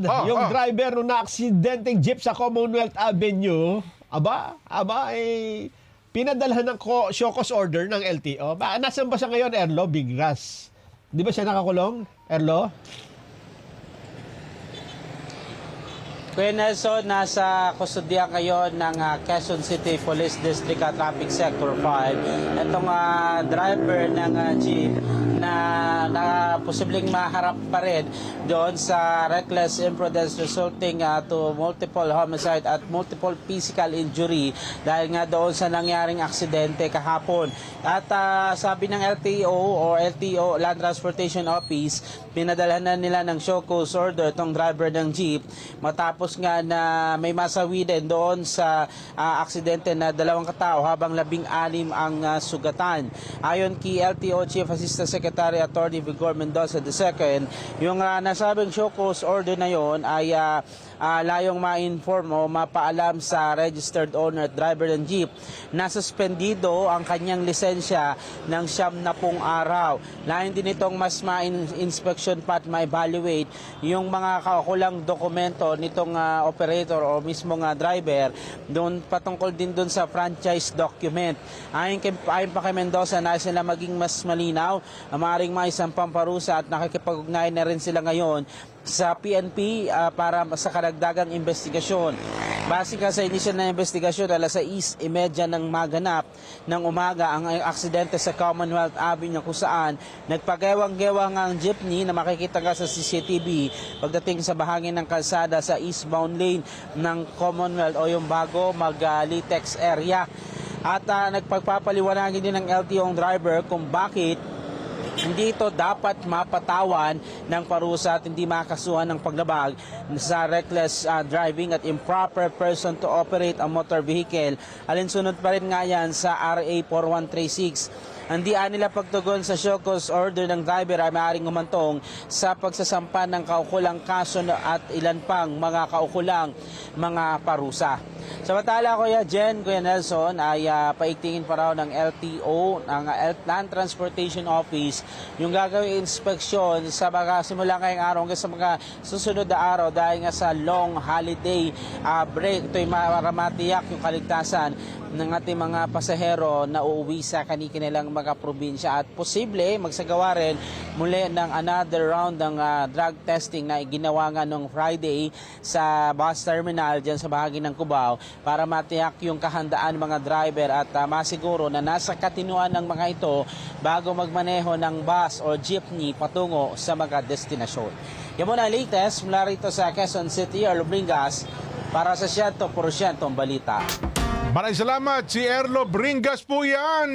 Yung driver nung na-aksidenteng jeep sa Commonwealth Avenue, pinadalhan ng show cause order ng LTO. Nasaan ba siya ngayon, Erlo? Bigras. Di ba siya nakakulong, Erlo? Kuya Nelson, nasa kustodiya ngayon ng Quezon City Police District Traffic Sector 5. Itong driver ng jeep na posibleng maharap pa rin doon sa reckless imprudence resulting to multiple homicide at multiple physical injury dahil nga doon sa nangyaring aksidente kahapon. At sabi ng LTO o LTO, Land Transportation Office, pinadalhan na nila ng show cause order itong driver ng jeep matapos nga na may masawi din doon sa aksidente na 2 katao habang 16 ang sugatan. Ayon kay LTO Chief Assistant Secretary Attorney Vigor Mendoza II, yung nasabing show cause order na yon ay layong ma-inform o mapaalam sa registered owner at driver ng jeep na suspendido ang kanyang lisensya ng 70 araw. Layon din itong mas ma-inspection pa at ma-evaluate yung mga kaukulang dokumento nitong operator o mismong driver doon patungkol din doon sa franchise document. Ayon pa kay Mendoza, na sila maging mas malinaw, maaaring maisang pamparusa at nakikipag-ugnay na rin sila ngayon sa PNP para sa karagdagang investigasyon. Base ka sa inisyal na investigasyon, alas 6:30 ng maganap ng umaga ang aksidente sa Commonwealth Avenue kung saan nagpagewang-gewang ang jeepney na makikita ka sa CCTV pagdating sa bahagi ng kalsada sa eastbound lane ng Commonwealth o yung bago mag-Litex area. At nagpagpapaliwanagin din ng LTO ang driver kung bakit hindi ito dapat mapatawan ng parusa at hindi makasuhan ng paglabag sa reckless driving at improper person to operate a motor vehicle. Alinsunod pa rin nga yan sa RA 4136. Hindi nila pagtugon sa show cause order ng driver ay maaaring umantong sa pagsasampa ng kaukulang kaso at ilan pang mga kaukulang mga parusa. Samantala, Kuya Jen, Kuya Nelson, ay paigtingin pa raw ng LTO, ng Land Transportation Office, yung gagawing inspeksyon sa mga simula ngayong araw hanggang sa mga susunod na araw dahil nga sa long holiday break. Ito'y maramatiyak yung kaligtasan ng ating mga pasahero na uuwi sa kanilang mga probinsya at posible magsagawa rin muli ng another round ng drug testing na ginawa nga noong Friday sa bus terminal dyan sa bahagi ng Cubao para matiyak yung kahandaan ng mga driver at masiguro na nasa katinuan ng mga ito bago magmaneho ng bus o jeepney patungo sa mga destinasyon. Yan muna latest mula rito sa Quezon City, Erlo Bringas para sa 100% balita. Maraming salamat, si Erlo Bringas po yan.